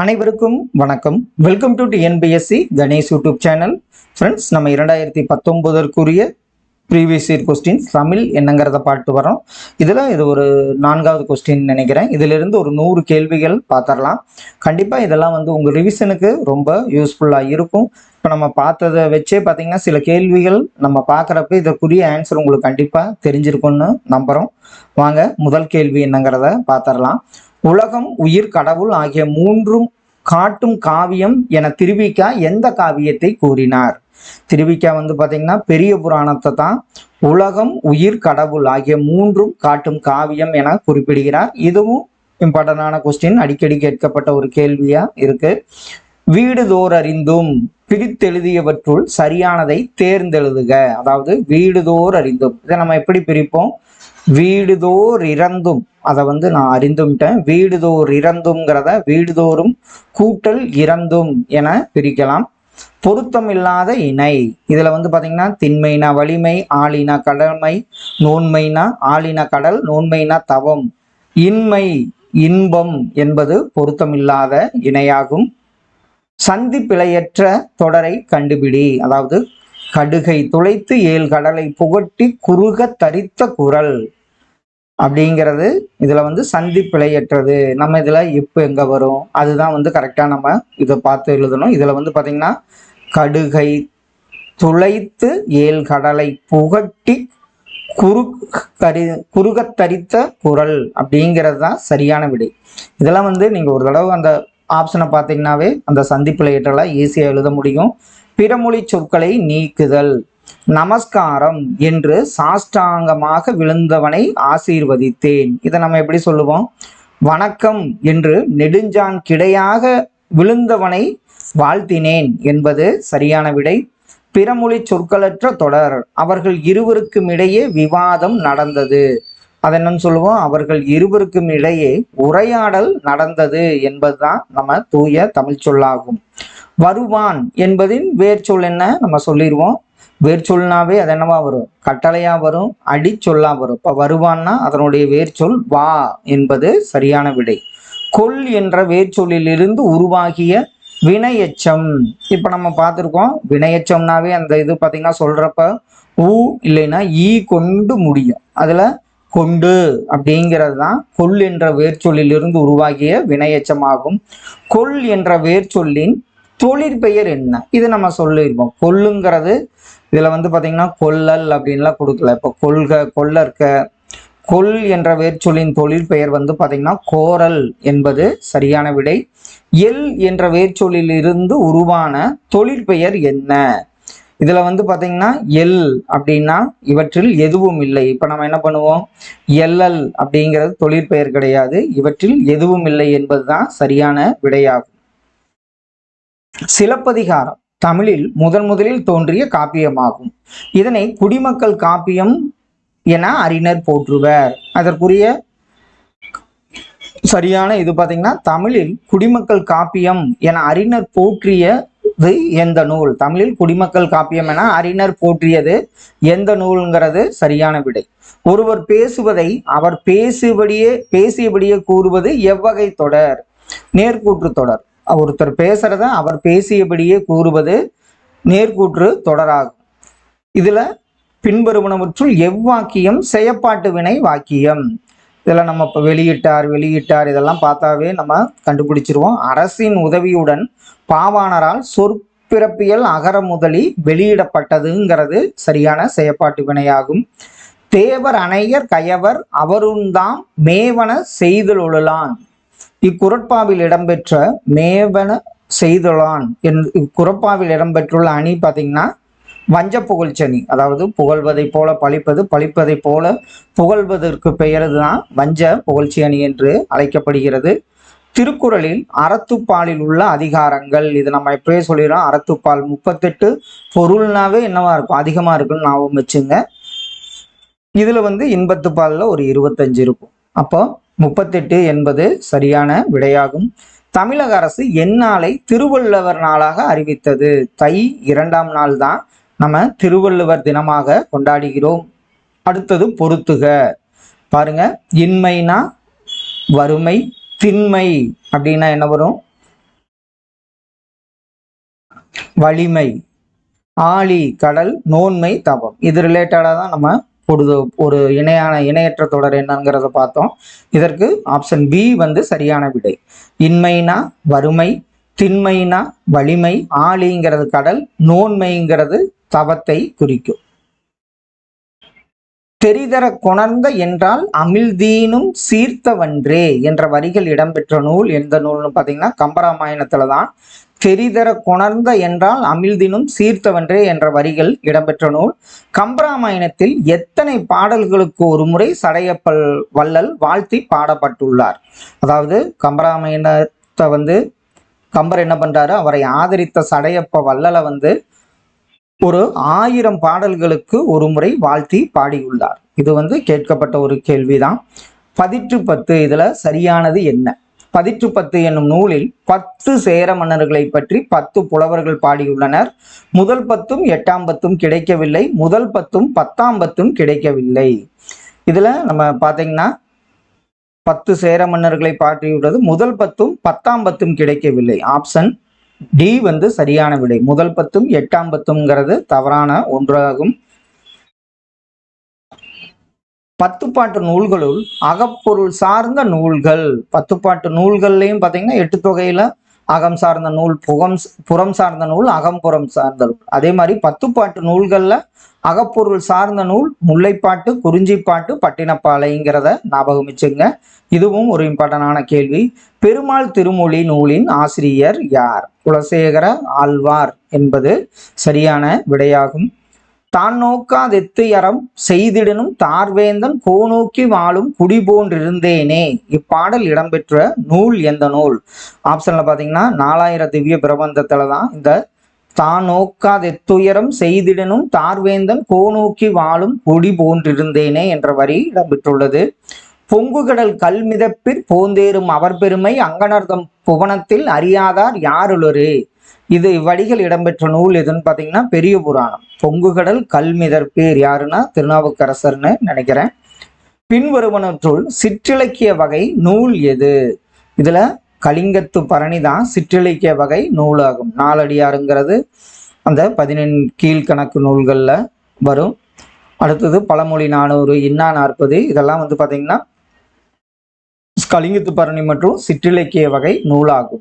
அனைவருக்கும் வணக்கம். Welcome to TNPSC Ganesh YouTube channel. Friends, நம்ம 2019 ப்ரீவியஸ் இயர் கொஸ்டின்ஸ் தமிழ் என்னங்கிறத பார்த்து வரோம். இதில் இது ஒரு 4வது கொஸ்டின் நினைக்கிறேன். இதிலிருந்து ஒரு 100 கேள்விகள் பார்த்துடலாம். கண்டிப்பாக இதெல்லாம் உங்கள் ரிவிஷனுக்கு ரொம்ப யூஸ்ஃபுல்லாக இருக்கும். இப்போ நம்ம பார்த்ததை வச்சே பார்த்தீங்கன்னா சில கேள்விகள் நம்ம பார்க்குறப்ப இதற்குரிய ஆன்சர் உங்களுக்கு கண்டிப்பாக தெரிஞ்சிருக்கும்னு நம்புகிறோம். வாங்க முதல் கேள்வி என்னங்கிறத பார்த்துடலாம். உலகம், உயிர், கடவுள் ஆகிய மூன்றும் காட்டும் காவியம் என திருவிக்கா எந்த காவியத்தை கூறினார்? திருவிக்கா பார்த்தீங்கன்னா பெரிய புராணத்தை தான் உலகம், உயிர், கடவுள் ஆகிய மூன்றும் காட்டும் காவியம் என குறிப்பிடுகிறார். இதுவும் இம்பார்ட்டன்டான கொஸ்டின், அடிக்கடி கேட்கப்பட்ட ஒரு கேள்வியா இருக்கு. வீடுதோர் அறிந்தும் பிரித்தெழுதியவற்றுள் சரியானதை தேர்ந்தெழுதுக. அதாவது வீடுதோர் அறிந்தும் இதை நம்ம எப்படி பிரிப்போம்? வீடுதோர் இறந்தும், அதை நான் அறிந்தும்ட்டேன். வீடுதோர் இறந்தும்ங்கிறத வீடுதோறும் கூட்டல் இறந்தும் என பிரிக்கலாம். பொருத்தமில்லாத இணை, இதுல பாத்தீங்கன்னா திண்மைனா வலிமை, ஆளினா கடமை, நோன்மைனா ஆளினா கடல், நோன்மைனா தவம், இன்மை இன்பம் என்பது பொருத்தமில்லாத இணையாகும். சந்தி பிழையற்ற தொடரை கண்டுபிடி. அதாவது கடுகை துளைத்து 7 கடலை புகட்டி குறுக தரித்த குரல் அப்படிங்கிறது இதுல சந்தி பிழையற்றது. நம்ம இதுல இப்போ எங்க வரும்? அதுதான் கரெக்டா நம்ம இதை பார்த்து எழுதணும். இதுல பாத்தீங்கன்னா கடுகை துளைத்து 7 கடலை புகட்டி குறுகத்தரித்த குரல் அப்படிங்கிறது தான் சரியான விடை. இதெல்லாம் நீங்க ஒரு தடவை அந்த ஆப்ஷனை பார்த்தீங்கன்னாவே அந்த சந்தி பிழையற்றலாம் ஈஸியாக எழுத முடியும். பிறமொழி சொற்களை நீக்குதல். நமஸ்காரம் என்று சாஷ்டாங்கமாக விழுந்தவனை ஆசீர்வதித்தேன். இதை நம்ம எப்படி சொல்லுவோம்? வணக்கம் என்று நெடுஞ்சான் கிடையாக விழுந்தவனை வாழ்த்தினேன் என்பது சரியான விடை. பிறமொழி சொற்களற்ற தொடர். அவர்கள் இருவருக்கும் இடையே விவாதம் நடந்தது. அதை என்னன்னு சொல்லுவோம்? அவர்கள் இருவருக்கும் இடையே உரையாடல் நடந்தது என்பதுதான் நம்ம தூய தமிழ் சொல்லாகும். வருவான் என்பதின் வேர்ச்சொல் என்ன நம்ம சொல்லிடுவோம். வேர்ச்சொல்னாவே அது என்னவா வரும்? கட்டளையா வரும், அடி சொல்லா வரும். இப்ப வருவான்னா அதனுடைய வேர்ச்சொல் வா என்பது சரியான விடை. கொல் என்ற வேர்ச்சொல்லிலிருந்து உருவாகிய வினையச்சம். இப்ப நம்ம பார்த்திருக்கோம், வினையச்சம்னாவே அந்த இது பாத்தீங்கன்னா சொல்றப்ப ஊ இல்லைன்னா ஈ கொண்டு முடியும். அதுல கொண்டு அப்படிங்கிறது தான் கொல் என்ற வேர்ச்சொல்லிலிருந்து உருவாகிய வினையச்சமாகும். கொல் என்ற வேர்ச்சொல்லின் தொழிற்பெயர் என்ன? இது நம்ம சொல்லியிருப்போம். கொல்லுங்கிறது இதுல பாத்தீங்கன்னா கொல்லல் அப்படின்லாம் கொடுக்கல. இப்போ கொள்க, கொல்லற்க. கொல் என்ற வேர்ச்சொல்லின் தொழிற்பெயர் பாத்தீங்கன்னா கோரல் என்பது சரியான விடை. எல் என்ற வேர்ச்சொல்லில் இருந்து உருவான தொழிற்பெயர் என்ன? இதுல பாத்தீங்கன்னா எல் அப்படின்னா இவற்றில் எதுவும் இல்லை. இப்ப நம்ம என்ன பண்ணுவோம்? எல்எல் அப்படிங்கிறது தொழிற்பெயர் கிடையாது, இவற்றில் எதுவும் இல்லை என்பதுதான் சரியான விடையாகும். சிலப்பதிகாரம் தமிழில் முதலில் தோன்றிய காப்பியமாகும். இதனை குடிமக்கள் காப்பியம் என அறிஞர் போற்றுவர். அதற்குரிய சரியான இது பாத்தீங்கன்னா தமிழில் குடிமக்கள் காப்பியம் என அறிஞர் போற்றியது எந்த நூல்? தமிழில் குடிமக்கள் காப்பியம் என அறிஞர் போற்றியது எந்த நூல்ங்கிறது சரியான விடை. ஒருவர் பேசுவதை அவர் பேசியபடியே கூறுவது எவ்வகை தொடர்? நேர்கூற்று தொடர். ஒருத்தர் பேசுறத அவர் பேசியபடியே கூறுவது நேர்கூற்று தொடராகும். இதுல பின்வருவனவற்றுள் எவ்வாக்கியம் செயப்பாட்டு வினை வாக்கியம்? இதுல நம்ம இப்ப வெளியிட்டார் இதெல்லாம் பார்த்தாவே நம்ம கண்டுபிடிச்சிருவோம். அரசின் உதவியுடன் பாவாணரால் சொற்பிறப்பியல் அகர முதலி வெளியிடப்பட்டதுங்கிறது சரியான செயப்பாட்டு வினையாகும். தேவர் அணையர் கயவர் அவருந்தாம் மேவன செய்தொழலான். இக்குறட்பாவில் இடம்பெற்ற மேவன செய்தொழான் இக்குறட்பாவில் இடம்பெற்றுள்ள அணி பார்த்தீங்கன்னா வஞ்ச புகழ்ச்சணி. அதாவது புகழ்வதை போல பழிப்பது, பழிப்பதை போல புகழ்வதற்கு பெயர் தான் வஞ்ச புகழ்ச்சி அணி என்று அழைக்கப்படுகிறது. திருக்குறளில் அறத்துப்பாலில் உள்ள அதிகாரங்கள். இது நம்ம எப்பயே சொல்லிடுறோம். அறத்துப்பால் 38. பொருள்னாவே என்னவா இருக்கும்? அதிகமா இருக்குன்னு ஞாபகம் வச்சுங்க. இதுல இன்பத்துப்பால்ல ஒரு 25 இருக்கும். அப்போ 38 என்பது சரியான விடையாகும். தமிழக அரசு எந்நாளை திருவள்ளுவர் நாளாக அறிவித்தது? தை 2ஆம் நாள் தான் நம்ம திருவள்ளுவர் தினமாக கொண்டாடுகிறோம். அடுத்தது பொறுத்துக. பாருங்க, இன்மைனா வறுமை, திண்மை அப்படின்னா என்ன வரும்? வலிமை, ஆழி கடல், நோன்மை தவம். இது ரிலேட்டடாக தான் நம்ம ஒரு இணையற்ற தொடர் என்னங்கிறத பார்த்தோம். இதற்கு ஆப்ஷன் பி வந்து சரியான விடை. இன்மைனா வறுமை, திண்மைனா வலிமை, ஆழிங்கிறது கடல், நோன்மைங்கிறது தவத்தை குறிக்கும். தெரிதர கொணர்ந்த என்றால் அமிழ்தீனும் சீர்த்தவன்றே என்ற வரிகள் இடம்பெற்ற நூல் எந்த நூல்னு பார்த்தீங்கன்னா கம்பராமாயணத்துல தான். தெரிதர கொணர்ந்த என்றால் அமிழ்தினும் சீர்த்தவன்றே என்ற வரிகள் இடம்பெற்ற நூல். கம்பராமாயணத்தில் எத்தனை பாடல்களுக்கு ஒரு முறை சடையப்பல் வள்ளல் வாழ்த்தி பாடப்பட்டுள்ளார்? அதாவது கம்பராமாயணத்தை வந்து கம்பர் என்ன பண்றாரு, அவரை ஆதரித்த சடையப்ப வள்ளலை வந்து ஒரு 1000 பாடல்களுக்கு ஒரு முறை வாழ்த்தி பாடியுள்ளார். இது வந்து கேட்கப்பட்ட ஒரு கேள்விதான். 10 இதுல சரியானது என்ன? 10 என்னும் நூலில் 10 சேர மன்னர்களை பற்றி 10 புலவர்கள் பாடியுள்ளனர். முதல் 10ம் 8ஆம் 10ம் கிடைக்கவில்லை, முதல் 10ம் 10ஆம் 10ம் கிடைக்கவில்லை. இதுல நம்ம பாத்தீங்கன்னா 10 சேர மன்னர்களை பாடியுள்ளது, முதல் 10ம் 10ஆம் 10ம் கிடைக்கவில்லை. ஆப்ஷன் டி வந்து சரியான விடை. முதல் 10ம் 8ஆம் 10ங்கிறது தவறான ஒன்றாகும். 10 பாட்டு நூல்களுள் அகப்பொருள் சார்ந்த நூல்கள். 10 பாட்டு நூல்கள்லையும் பார்த்தீங்கன்னா 8 தொகையில அகம் சார்ந்த நூல், புறம் சார்ந்த நூல், அகம்புறம் சார்ந்த நூல். அதே மாதிரி 10 பாட்டு நூல்கள்ல அகப்பொருள் சார்ந்த நூல் முல்லைப்பாட்டு, குறிஞ்சிப்பாட்டு, பட்டினப்பாலைங்கிறத ஞாபகம் வச்சுங்க. இதுவும் ஒரு இம்பார்ட்டன்டான கேள்வி. பெருமாள் திருமொழி நூலின் ஆசிரியர் யார்? குலசேகர ஆழ்வார் என்பது சரியான விடையாகும். தான் நோக்காதெத்து அறம் செய்திடனும் தார்வேந்தன் கோநோக்கி வாழும் குடி போன்றிருந்தேனே இப்பாடல் இடம்பெற்ற நூல் எந்த நூல்? ஆப்ஷன்ல பாத்தீங்கன்னா 4000 திவ்ய பிரபந்தத்துல தான் இந்த தான் நோக்காதெத்துயரம் செய்திடனும் தார்வேந்தன் கோநோக்கி வாழும் குடி போன்றிருந்தேனே என்ற வரி இடம்பெற்றுள்ளது. பொங்குகடல் கல்மிதப்பிற் போந்தேறும் அவர் பெருமை அங்கனர்தம் புவனத்தில் அறியாதார் யாருளரே. இது இவ்வடிகள் இடம்பெற்ற நூல் எதுன்னு பார்த்தீங்கன்னா பெரிய புராணம். பொங்குகடல் கல்மிதற்பேர் யாருன்னா திருநாவுக்கரசர்னு நினைக்கிறேன். பின்வருவனற்றுள் சிற்றிலக்கிய வகை நூல் எது? இதுல கலிங்கத்து பரணி தான் சிற்றிலக்கிய வகை நூலாகும். நாலடியாருங்கிறது அந்த 17 கீழ்கணக்கு நூல்கள்ல வரும். அடுத்தது பழமொழி 400, இன்னா 40 இதெல்லாம் வந்து பார்த்தீங்கன்னா கலிங்கத்து பரணி மற்றும் சிற்றிலக்கிய வகை நூலாகும்.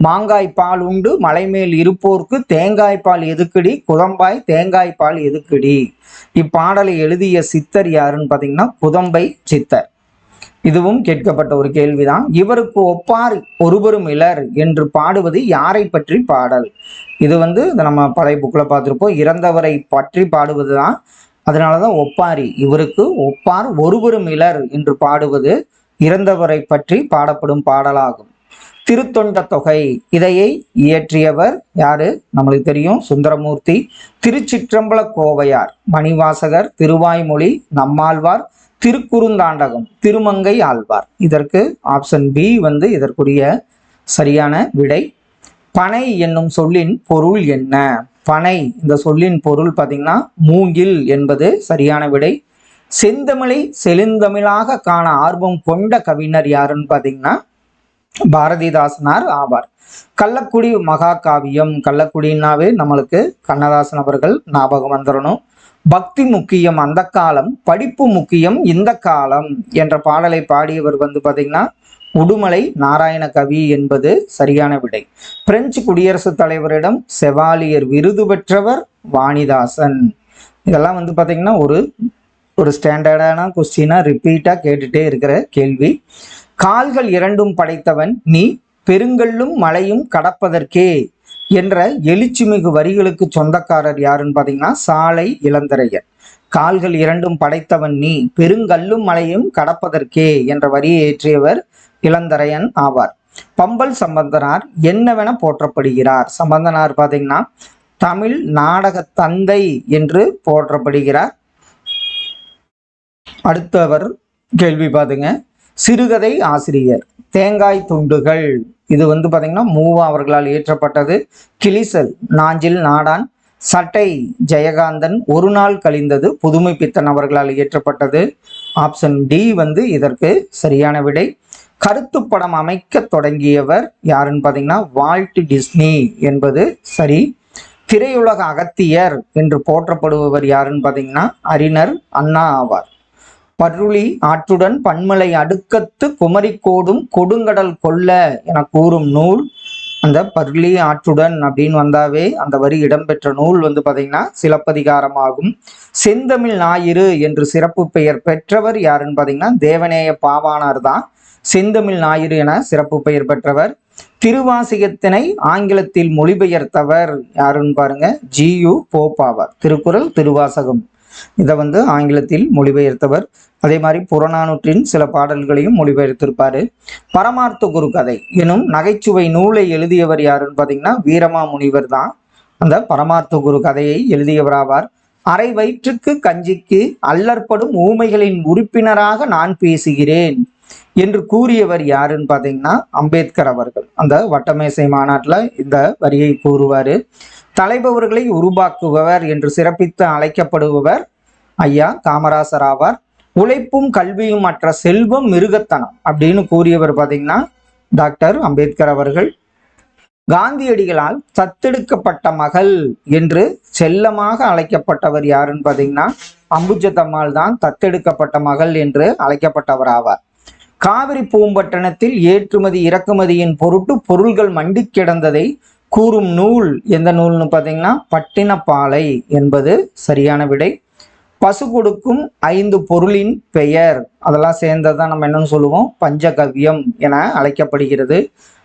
மாங்காய் பால் உண்டு மலைமேல் இருப்போர்க்கு தேங்காய்பால் எதுக்குடி குதம்பாய் தேங்காய்பால் எதுக்குடி. இப்பாடலை எழுதிய சித்தர் யாருன்னு பார்த்தீங்கன்னா குதம்பை சித்தர். இதுவும் கேட்கப்பட்ட ஒரு கேள்விதான். இவருக்கு ஒப்பார் ஒருவரும் இலர் என்று பாடுவது யாரை பற்றி பாடல்? இது வந்து நம்ம பழைய புக்ல பார்த்துருப்போம். இறந்தவரை பற்றி பாடுவது தான். அதனாலதான் ஒப்பாரி. இவருக்கு ஒப்பார் ஒருவரும் இலர் என்று பாடுவது இறந்தவரை பற்றி பாடப்படும் பாடலாகும். திருத்தொண்ட தொகை இதையை இயற்றியவர் யாரு? நம்மளுக்கு தெரியும், சுந்தரமூர்த்தி. திருச்சிற்றம்பல கோவையார், மணிவாசகர், திருவாய்மொழி, நம்மாழ்வார், திருக்குறுந்தாண்டகம், திருமங்கை ஆழ்வார். இதற்கு ஆப்ஷன் பி வந்து இதற்குரிய சரியான விடை. பனை என்னும் சொல்லின் பொருள் என்ன? பனை இந்த சொல்லின் பொருள் பார்த்தீங்கன்னா மூங்கில் என்பது சரியான விடை. செந்தமிழை செழுந்தமிழாக காண ஆர்வம் கொண்ட கவிஞர் யாருன்னு பார்த்தீங்கன்னா பாரதிதாசனார் ஆவார். கள்ளக்குடி மகாகாவியம், கள்ளக்குடினாவே நம்மளுக்கு கண்ணதாசன் அவர்கள் ஞாபகம் வந்துடணும். பக்தி முக்கியம் அந்த காலம், படிப்பு முக்கியம் இந்த காலம் என்ற பாடலை பாடியவர் வந்து பார்த்தீங்கன்னா உடுமலை நாராயண கவி என்பது சரியான விடை. பிரெஞ்சு குடியரசுத் தலைவரிடம் செவாலியர் விருது பெற்றவர் வாணிதாசன். இதெல்லாம் வந்து பார்த்தீங்கன்னா ஒரு ஸ்டாண்டர்டான கொஸ்டினா ரிப்பீட்டா கேட்டுட்டே இருக்கிற கேள்வி. கால்கள் இரண்டும் படைத்தவன் நீ பெருங்கல்லும் மலையும் கடப்பதற்கே என்ற எழுச்சிமிகு வரிகளுக்கு சொந்தக்காரர் யாருன்னு பார்த்தீங்கன்னா சாலை இளந்திரையர். கால்கள் இரண்டும் படைத்தவன் நீ பெருங்கல்லும் மலையும் கடப்பதற்கே என்ற வரியை ஏற்றியவர் இளந்தரையன் ஆவார். பம்பல் சம்பந்தனார் என்னவென போற்றப்படுகிறார்? சம்பந்தனார் பார்த்தீங்கன்னா தமிழ் நாடக தந்தை என்று போற்றப்படுகிறார். அடுத்தவர் கேள்வி பாருங்க. சிறுகதை ஆசிரியர். தேங்காய் துண்டுகள் இது வந்து பார்த்தீங்கன்னா மூவா அவர்களால் இயற்றப்பட்டது. கிளிசல் நாஞ்சில் நாடான். சட்டை ஜெயகாந்தன். ஒரு நாள் கழிந்தது புதுமை பித்தன் அவர்களால் இயற்றப்பட்டது. ஆப்ஷன் டி வந்து இதற்கு சரியான விடை. கருத்து படம் அமைக்க தொடங்கியவர் யாருன்னு பார்த்தீங்கன்னா வால்ட் டிஸ்னி என்பது சரி. திரையுலக அகத்தியர் என்று போற்றப்படுபவர் யாருன்னு பார்த்தீங்கன்னா அறிஞர் அண்ணா ஆவார். பருளி ஆற்றுடன் பன்மலை அடுக்கத்து குமரிக்கோடும் கொடுங்கடல் கொல்ல என கூறும் நூல் அந்த பருளி ஆற்றுடன் அப்படின்னு வந்தாவே அந்த வரி இடம்பெற்ற நூல் வந்து பார்த்தீங்கன்னா சிலப்பதிகாரமாகும். செந்தமிழ் ஞாயிறு என்று சிறப்பு பெயர் பெற்றவர் யாருன்னு பார்த்தீங்கன்னா தேவநேய பாவாணர் தான் செந்தமிழ் ஞாயிறு என சிறப்பு பெயர் பெற்றவர். திருவாசகத்தினை ஆங்கிலத்தில் மொழிபெயர்த்தவர் யாருன்னு பாருங்க ஜியு போப் ஆவார். திருக்குறள் திருவாசகம் இதை வந்து ஆங்கிலத்தில் மொழிபெயர்த்தவர். அதே மாதிரி புறநானூற்றின் சில பாடல்களையும் மொழிபெயர்த்திருப்பாரு. பரமார்த்த குரு கதை எனும் நகைச்சுவை நூலை எழுதியவர் யாருன்னு பார்த்தீங்கன்னா வீரமாமுனிவர் தான் அந்த பரமார்த்த குரு கதையை எழுதியவராவார். அரை வயிற்றுக்கு கஞ்சிக்கு அல்லற்படும் ஊமைகளின் உறுப்பினராக நான் பேசுகிறேன் என்று கூறியவர் யாருன்னு பார்த்தீங்கன்னா அம்பேத்கர் அவர்கள். அந்த வட்டமேசை மாநாட்டில் இந்த வரியை கூறுவார். தலைபவர்களை உருவாக்குபவர் என்று சிறப்பித்து அழைக்கப்படுபவர் ஐயா காமராசர் ஆவார். உழைப்பும் கல்வியும் மற்ற செல்வம் மிருகத்தனம் அப்படின்னு கூறியவர் பார்த்தீங்கன்னா டாக்டர் அம்பேத்கர் அவர்கள். காந்தியடிகளால் தத்தெடுக்கப்பட்ட மகள் என்று செல்லமாக அழைக்கப்பட்டவர் யாருன்னு பார்த்தீங்கன்னா அம்புஜத்தம்மாள் தான் தத்தெடுக்கப்பட்ட மகள் என்று அழைக்கப்பட்டவர் ஆவார். காவிரி பூம்பட்டினத்தில் ஏற்றுமதி இறக்குமதியின் பொருட்டு பொருள்கள் மண்டி கிடந்ததை கூறும் நூல் எந்த நூல்னு பார்த்தீங்கன்னா பட்டினப்பாலை என்பது சரியான விடை. பசு கொடுக்கும் 5 பொருளின் பெயர் அதெல்லாம் சேர்ந்ததான் நம்ம என்னன்னு சொல்லுவோம் பஞ்சகவ்யம் என அழைக்கப்படுகிறது.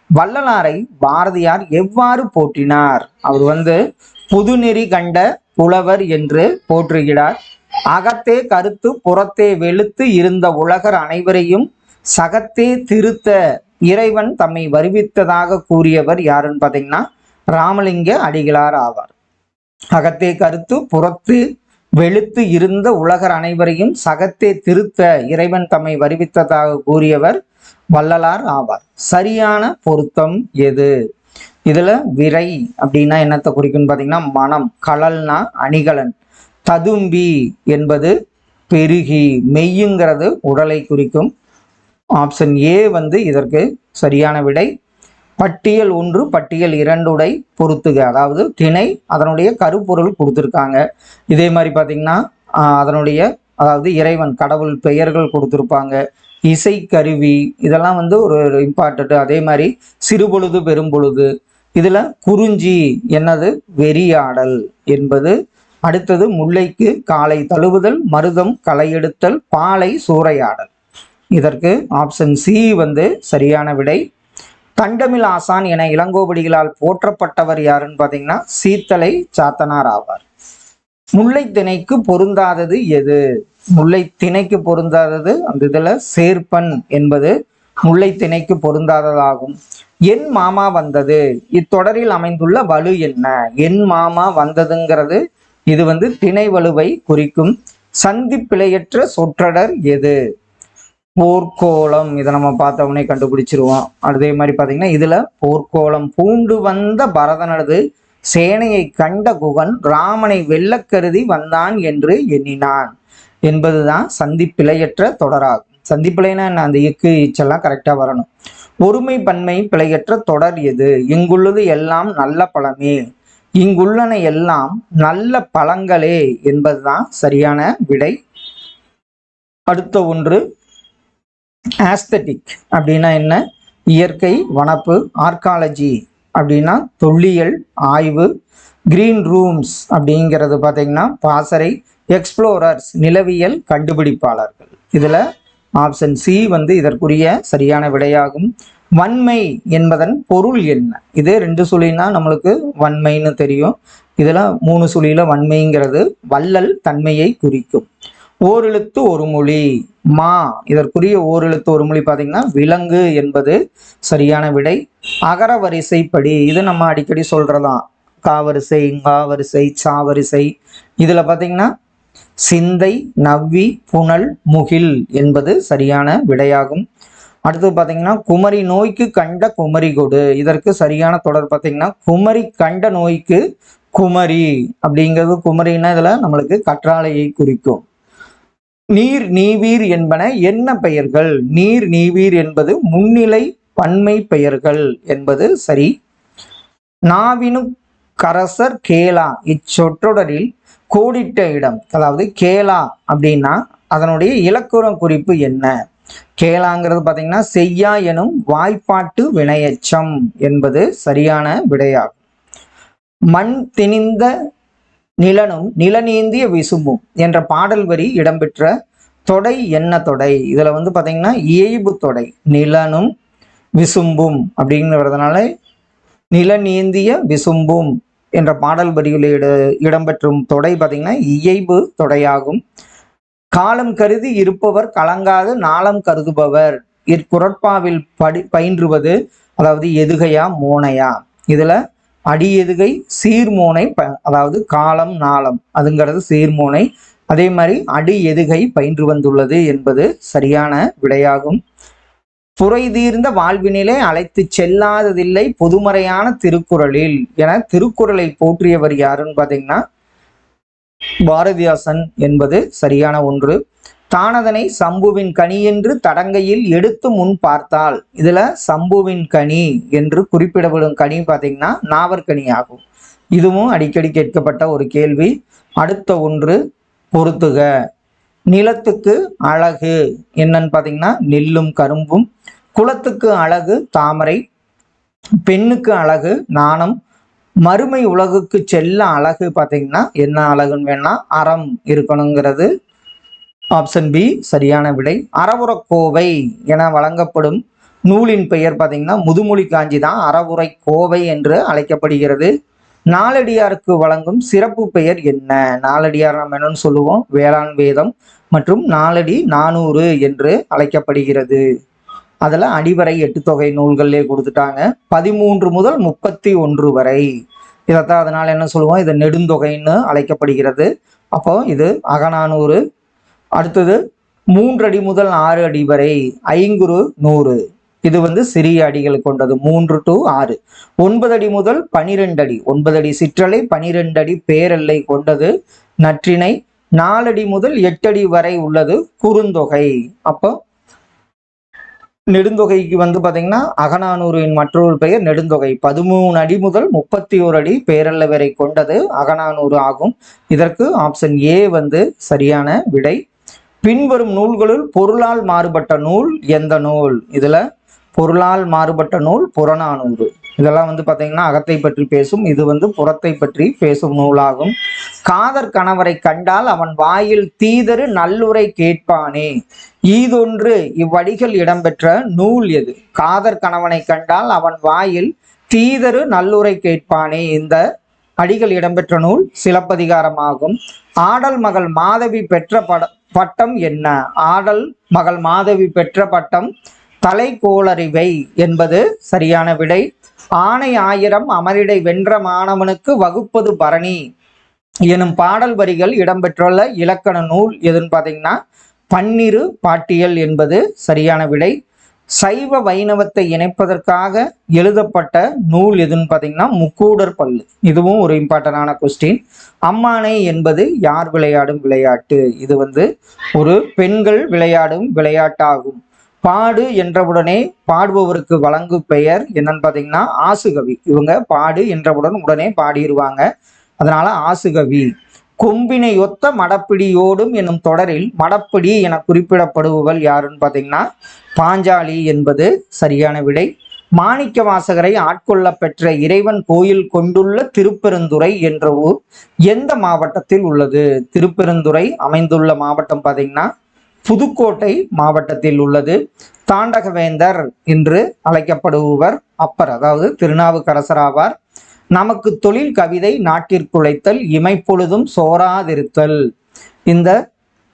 வள்ளலாரை பாரதியார் எவ்வாறு போற்றினார்? அவர் வந்து புதுநெறி கண்ட புலவர் என்று போற்றுகிறார். அகத்தே கருத்து புறத்தே வெளுத்து இருந்த உலகர் அனைவரையும் சகத்தே திருத்த இறைவன் தம்மை வருவித்ததாக கூறியவர் யாருன்னு பார்த்தீங்கன்னா ராமலிங்க அடிகளார் ஆவார். அகத்தே கருத்து புறத்து வெளுத்து இருந்த உலகர் அனைவரையும் சகத்தே திருத்த இறைவன் தம்மை வருவித்ததாக கூறியவர் வள்ளலார் ஆவார். சரியான பொருத்தம் எது? இதுல விரை அப்படின்னா என்னத்தை குறிக்கும்னு பார்த்தீங்கன்னா மனம், கலல்னா அணிகலன், ததும்பி என்பது பெருகி, மெய்யுங்கிறது உடலை குறிக்கும். ஆப்ஷன் ஏ வந்து இதற்கு சரியான விடை. பட்டியல் 1 பட்டியல் 2 பொறுத்துக, அதாவது திணை அதனுடைய கருப்பொருள் கொடுத்துருக்காங்க. இதே மாதிரி பார்த்தீங்கன்னா அதனுடைய அதாவது இறைவன் கடவுள் பெயர்கள் கொடுத்துருப்பாங்க. இசை கருவி இதெல்லாம் வந்து ஒரு இம்பார்ட்டன்ட். அதே மாதிரி சிறுபொழுது பெரும்பொழுது இதுல குறிஞ்சி என்னது வெறியாடல் என்பது. அடுத்தது முல்லைக்கு காலை தழுவுதல், மருதம் களை எடுத்தல், பாலை சூறையாடல். இதற்கு ஆப்ஷன் சி வந்து சரியான விடை. தண்டமிழ் ஆசான் என இளங்கோவடிகளால் போற்றப்பட்டவர் யாருன்னு பார்த்தீங்கன்னா சீத்தலை சாத்தனார் ஆவார். முல்லை திணைக்கு பொருந்தாதது எது? முல்லை திணைக்கு பொருந்தாதது அந்த இதுல சேர்ப்பன் என்பது முல்லை திணைக்கு பொருந்தாததாகும். என் மாமா வந்தது இத்தொடரில் அமைந்துள்ள வலு என்ன? என் மாமா வந்ததுங்கிறது இது வந்து திணை வலுவை குறிக்கும். சந்தி பிழையற்ற சொற்றொடர் எது? போர்க்கோளம். இதை நம்ம பார்த்தவனே கண்டுபிடிச்சிருவோம். அதே மாதிரி பார்த்தீங்கன்னா இதுல போர்க்கோளம். பூண்டு வந்த பரதனது சேனையை கண்ட குகன் ராமனை வெல்ல கருதி வந்தான் என்று எண்ணினான் என்பதுதான் சந்தி பிழையற்ற தொடராகும். சந்தி பிழைனா என்ன? அந்த இக்கு இச்செல்லாம் கரெக்டா வரணும். ஒருமை பன்மை பிழையற்ற தொடர் எது? இங்குள்ளது எல்லாம் நல்ல பழமே, இங்குள்ளன எல்லாம் நல்ல பழங்களே என்பதுதான் சரியான விடை. அடுத்த ஒன்று ஆஸ்தட்டிக் அப்படின்னா என்ன? இயற்கை வனப்பு. ஆர்காலஜி அப்படின்னா தொல்லியல் ஆய்வு. கிரீன் ரூம்ஸ் அப்படிங்கிறது பார்த்தீங்கன்னா பாசறை. எக்ஸ்ப்ளோரர்ஸ் நிலவியல் கண்டுபிடிப்பாளர்கள். இதுல ஆப்ஷன் சி வந்து இதற்குரிய சரியான விடையாகும். வன்மை என்பதன் பொருள் என்ன? இதே 2 சுழினா நம்மளுக்கு வன்மைன்னு தெரியும். இதுல 3 சுழியில வன்மைங்கிறது வள்ளல் தன்மையை குறிக்கும். ஓரெழுத்து ஒரு மொழி மா. இதற்குரிய ஓரெழுத்து ஒரு மொழி பார்த்தீங்கன்னா விலங்கு என்பது சரியான விடை. அகர வரிசைப்படி இது நம்ம அடிக்கடி சொல்றதான். காவரிசை, காவரிசை, சாவரிசை. இதுல பார்த்தீங்கன்னா சிந்தை, நவ்வி, புனல், முகில் என்பது சரியான விடையாகும். அடுத்து பார்த்தீங்கன்னா குமரி நோய்க்கு கண்ட குமரி கொடு. இதற்கு சரியான தொடர் பார்த்தீங்கன்னா குமரி கண்ட நோய்க்கு குமரி அப்படிங்கிறது. குமரின்னா இதுல நம்மளுக்கு கற்றாழையை குறிக்கும். நீர் நீவீர் என்பன என்ன பெயர்கள்? நீர் நீவீர் என்பது முன்னிலை பன்மை பெயர்கள் என்பது சரி. நாவினு கரசர் கேலா இச்சொற்றொடரில் கோடிட்ட இடம், அதாவது கேலா அப்படின்னா அதனுடைய இலக்கண குறிப்பு என்ன? கேலாங்கிறது பார்த்தீங்கன்னா செய்யா எனும் வாய்ப்பாட்டு வினையெச்சம் என்பது சரியான விடையாகும். மண் திணிந்த நிலனும் நிலநேந்திய விசும்பும் என்ற பாடல் வரி இடம்பெற்ற தொடை என்ன தொடை? இதுல வந்து பாத்தீங்கன்னா இயைபு தொடை. நிலனும் விசும்பும் அப்படிங்கிறதுனால நிலநேந்திய விசும்பும் என்ற பாடல் வரிகளில் இடம்பெற்றும் தொடை பார்த்தீங்கன்னா இயைபு தொடையாகும். காலம் கருதி இருப்பவர் கலங்காது நாளம் கருதுபவர் இக்குறட்பாவில் பயின்றுவது, அதாவது எதுகையா மோனையா? இதுல அடி எதுகை சீர்மோனை, அதாவது காலம் நாளம் அதுங்கிறது சீர்மோனை. அதே மாதிரி அடி எதுகை பயின்று வந்துள்ளது என்பது சரியான விடையாகும். புரை தீர்ந்த வாழ்வினிலே அழைத்து செல்லாததில்லை பொதுமறையான திருக்குறளில் என திருக்குறளை போற்றியவர் யாருன்னு பார்த்தீங்கன்னா பாரதிதாசன் என்பது சரியான ஒன்று. தானதனை சம்புவின் கனி என்று தடங்கையில் எடுத்து முன் பார்த்தால், இதுல சம்புவின் கனி என்று குறிப்பிடப்படும் கனி பார்த்தீங்கன்னா நாவற்கனி ஆகும். இதுவும் அடிக்கடி கேட்கப்பட்ட ஒரு கேள்வி. அடுத்த ஒன்று பொறுத்துக. நிலத்துக்கு அழகு என்னன்னு பார்த்தீங்கன்னா நெல்லும் கரும்பும். குலத்துக்கு அழகு தாமரை. பெண்ணுக்கு அழகு நாணம். மறுமை உலகுக்கு செல்ல அழகு பார்த்தீங்கன்னா என்ன அழகுன்னு வேணா அறம் இருக்கணுங்கிறது ஆப்ஷன் பி சரியான விடை. அறவுரைக்கோவை என வழங்கப்படும் நூலின் பெயர் பார்த்தீங்கன்னா முதுமொழி காஞ்சி தான் அறவுரை கோவை என்று அழைக்கப்படுகிறது. நாலடியாருக்கு வழங்கும் சிறப்பு பெயர் என்ன? நாலடியார் நம்ம என்னன்னு சொல்லுவோம் வேளாண் வேதம் மற்றும் நாலடி 400 என்று அழைக்கப்படுகிறது. அதில் அடிவரை 8 தொகை நூல்கள்லே கொடுத்துட்டாங்க 13 முதல் 31 வரை. இதைத்தான் அதனால் என்ன சொல்லுவோம், இது நெடுந்தொகைன்னு அழைக்கப்படுகிறது. அப்போ இது அகநானூறு. அடுத்தது 3 அடி முதல் 6 அடி வரை ஐங்குறு 100. இது வந்து சிறிய அடிகள் கொண்டது 3 to 6. 9 அடி முதல் 12 அடி 9 அடி சிற்றலை 12 அடி பேரெல்லை கொண்டது நற்றிணை. 4 அடி முதல் 8 அடி வரை உள்ளது குறுந்தொகை. அப்போ நெடுந்தொகைக்கு வந்து பார்த்தீங்கன்னா அகநானூரின் மற்றொரு பெயர் நெடுந்தொகை. 13 அடி முதல் 31 அடி பேரல்ல வரை கொண்டது அகநானூறு ஆகும். இதற்கு ஆப்ஷன் ஏ வந்து சரியான விடை. பின்வரும் நூல்களுள் பொருளால் மாறுபட்ட நூல் எந்த நூல்? இதுல பொருளால் மாறுபட்ட நூல் புறநானூறு. இதெல்லாம் வந்து பார்த்தீங்கன்னா அகத்தை பற்றி பேசும், இது வந்து புறத்தை பற்றி பேசும் நூலாகும். காதர் கணவரை கண்டால் அவன் வாயில் தீதரு நல்லுரை கேட்பானே ஈதொன்று இவ்வடிகள் இடம்பெற்ற நூல் எது? காதர் கணவனை கண்டால் அவன் வாயில் தீதரு நல்லுரை கேட்பானே இந்த அடிகள் இடம்பெற்ற நூல் சிலப்பதிகாரமாகும். ஆடல் மகள் மாதவி பெற்ற பட்டம் என்ன? ஆடல் மகள் மாதவி பெற்ற பட்டம் தலைக்கோளறிவை என்பது சரியான விடை. ஆணை 1000 அமரிடை வென்ற மாணவனுக்கு வகுப்பது பரணி எனும் பாடல் வரிகள் இடம்பெற்றுள்ள இலக்கண நூல் எதுன்னு பார்த்தீங்கன்னா பன்னிரு பாட்டியல் என்பது சரியான விடை. சைவ வைணவத்தை இணைப்பதற்காக எழுதப்பட்ட நூல் எதுன்னு பார்த்தீங்கன்னா முக்கூடர் பல்லு. இதுவும் ஒரு இம்பார்ட்டன்டான கொஸ்டின். அம்மானை என்பது யார் விளையாடும் விளையாட்டு? இது வந்து ஒரு பெண்கள் விளையாடும் விளையாட்டாகும். பாடு என்றவுடனே பாடுபவருக்கு வழங்கும் பெயர் என்னன்னு பார்த்தீங்கன்னா ஆசுகவி. இவங்க பாடு என்றவுடன் உடனே பாடிடுவாங்க, அதனால ஆசுகவி. கொம்பினை ஒத்த மடப்பிடியோடும் என்னும் தொடரில் மடப்பிடி என குறிப்பிடப்படுபவள் யாருன்னு பார்த்தீங்கன்னா பாஞ்சாலி என்பது சரியான விடை. மாணிக்க வாசகரை ஆட்கொள்ள பெற்ற இறைவன் கோயில் கொண்டுள்ள திருப்பெருந்துறை என்ற ஊர் எந்த மாவட்டத்தில் உள்ளது? திருப்பெருந்துறை அமைந்துள்ள மாவட்டம் பார்த்தீங்கன்னா புதுக்கோட்டை மாவட்டத்தில் உள்ளது. தாண்டகவேந்தர் என்று அழைக்கப்படுபவர் அப்பர், அதாவது திருநாவுக்கரசர் ஆவார். நமக்கு தொழில் கவிதை நாட்டிற்குழைத்தல் இமைப்பொழுதும் சோராதிருத்தல் இந்த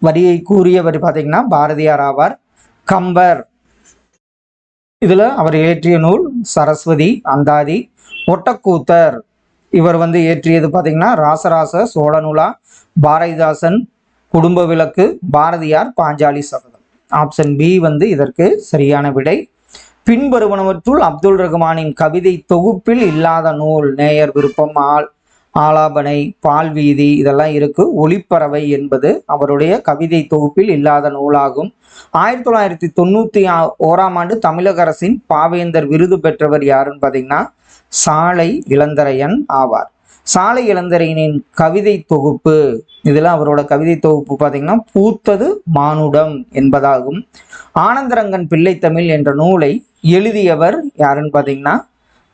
வரியை கூறியவர் பார்த்தீங்கன்னா பாரதியார் ஆவார். கம்பர், இதுல அவர் இயற்றிய நூல் சரஸ்வதி அந்தாதி. ஒட்டக்கூத்தர், இவர் வந்து இயற்றியது பார்த்தீங்கன்னா ராசராச சோழநூலா. பாரதிதாசன் குடும்ப விளக்கு. பாரதியார் பாஞ்சாலி சபதம். ஆப்ஷன் பி வந்து இதற்கு சரியான விடை. பின்வருவனவற்றுள் அப்துல் ரஹ்மானின் கவிதை தொகுப்பில் இல்லாத நூல்? நேயர் விருப்பம், ஆலாபனை, பால்வீதி இதெல்லாம் இருக்கு. ஒளிப்பறவை என்பது அவருடைய கவிதை தொகுப்பில் இல்லாத நூலாகும். 1991 தமிழக அரசின் பாவேந்தர் விருது பெற்றவர் யாருன்னு பார்த்தீங்கன்னா சாலை இளந்தரையன் ஆவார். சாலை இளந்தரையனின் கவிதை தொகுப்பு, இதில் அவரோட கவிதை தொகுப்பு பார்த்தீங்கன்னா பூத்தது மானுடம் என்பதாகும். ஆனந்தரங்கன் பிள்ளைத்தமிழ் என்ற நூலை எழுதியவர் யாருன்னு பார்த்தீங்கன்னா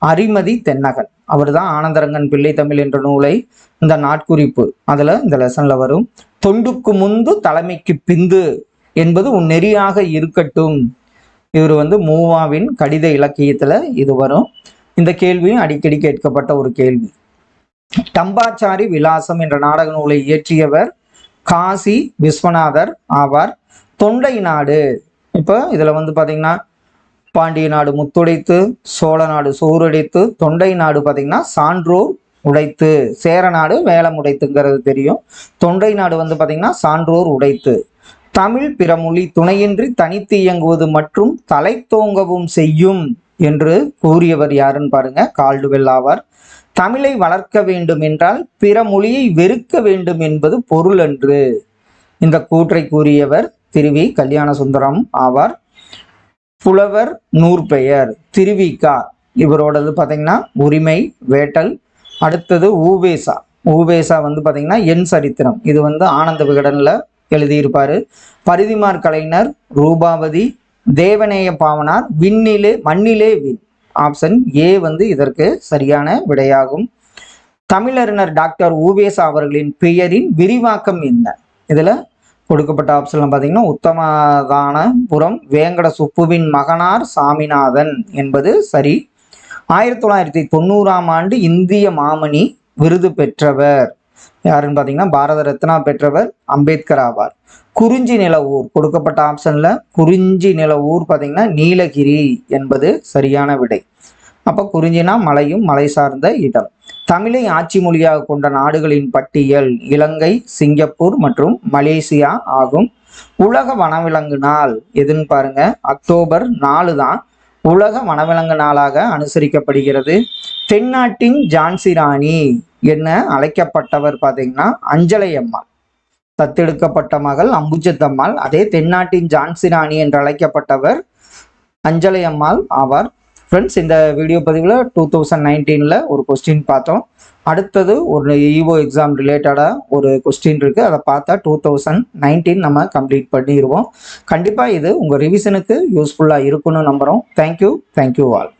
அரிமதி தென்னகன். அவர் தான் ஆனந்தரங்கன் பிள்ளைத்தமிழ் என்ற நூலை, இந்த நாட்குறிப்பு அதில் இந்த லெசனில் வரும். தொண்டுக்கு முந்து தலைமைக்கு பிந்து என்பது உன் நெறியாக இருக்கட்டும். இவர் மூவாவின் கடித இலக்கியத்தில் இது வரும். இந்த கேள்வியும் அடிக்கடி கேட்கப்பட்ட ஒரு கேள்வி. டம்பாச்சாரி விலாசம் என்ற நாடக நூலை இயற்றியவர் காசி விஸ்வநாதர் ஆவார். தொண்டை நாடு, இப்போ இதில் பார்த்தீங்கன்னா பாண்டிய நாடு முத்துடைத்து, சோழ நாடு சோறுடைத்து, தொண்டை நாடு பார்த்தீங்கன்னா சான்றோர் உடைத்து, சேர நாடு வேலம் உடைத்துங்கிறது தெரியும். தொண்டை நாடு பார்த்தீங்கன்னா சான்றோர் உடைத்து. தமிழ் பிறமொழி துணையின்றி தனித்து இயங்குவது மற்றும் தலை தோங்கவும் செய்யும் என்று கூறியவர் யாருன்னு பாருங்க, கால்டுவெல் ஆவார். தமிழை வளர்க்க வேண்டும் என்றால் பிற மொழியை வெறுக்க வேண்டும் என்பது பொருள் என்று இந்த கூற்றை கூறியவர் திருவி கல்யாண சுந்தரம் ஆவார். புலவர் நூற்பெயர் திருவிக்கா, இவரோடது பார்த்தீங்கன்னா உரிமை வேட்டல். அடுத்தது ஊவேசா. ஊவேசா பார்த்தீங்கன்னா என் சரித்திரம், இது ஆனந்த விகடனில் எழுதியிருப்பாரு. பரிதிமார் கலைஞர் ரூபாவதி. தேவநேய பாவனார் விண்ணிலே மண்ணிலே விண். ஆப்ஷன் ஏ இதற்கு சரியான விடையாகும். தமிழறிஞர் டாக்டர் ஊவேசா அவர்களின் பெயரின் விரிவாக்கம் என்ன? இதுல கொடுக்கப்பட்ட ஆப்ஷன்ல பார்த்தீங்கன்னா உத்தமதானபுரம் வேங்கட சுப்புவின் மகனார் சாமிநாதன் என்பது சரி. 1990ஆம் ஆண்டு இந்திய மாமணி விருது பெற்றவர் யாருன்னு பார்த்தீங்கன்னா பாரத ரத்னா பெற்றவர் அம்பேத்கர் ஆவார். குறிஞ்சி நில ஊர் கொடுக்கப்பட்ட ஆப்ஷன்ல குறிஞ்சி நில ஊர் பார்த்தீங்கன்னா நீலகிரி என்பது சரியான விடை. அப்போ குறிஞ்சினா மலையும் மலை சார்ந்த இடம். தமிழை ஆட்சி மொழியாக கொண்ட நாடுகளின் பட்டியல் இலங்கை, சிங்கப்பூர் மற்றும் மலேசியா ஆகும். உலக வனவிலங்கு நாள் எதுன்னு பாருங்க, அக்டோபர் 4 தான் உலக வனவிலங்கு நாளாக அனுசரிக்கப்படுகிறது. தென்னாட்டின் ஜான்சி ராணி என்ன அழைக்கப்பட்டவர் பார்த்தீங்கன்னா அஞ்சலை அம்மாள். தத்தெடுக்கப்பட்ட மகள் அம்புஜத்தம்மாள். அதே தென்னாட்டின் ஜான்சி ராணி என்று அழைக்கப்பட்டவர் அஞ்சலை அம்மாள் ஆவார். ஃப்ரெண்ட்ஸ், இந்த வீடியோ பதிவில் 2019 ஒரு கொஸ்டின் பார்த்தோம். அடுத்தது ஒரு இஓ எக்ஸாம் ரிலேட்டடாக ஒரு கொஸ்டின் இருக்குது, அதை பார்த்தா 2019 நம்ம கம்ப்ளீட் பண்ணிடுவோம். கண்டிப்பாக இது உங்கள் ரிவிஷனுக்கு யூஸ்ஃபுல்லாக இருக்குன்னு நம்புகிறோம். Thank you all.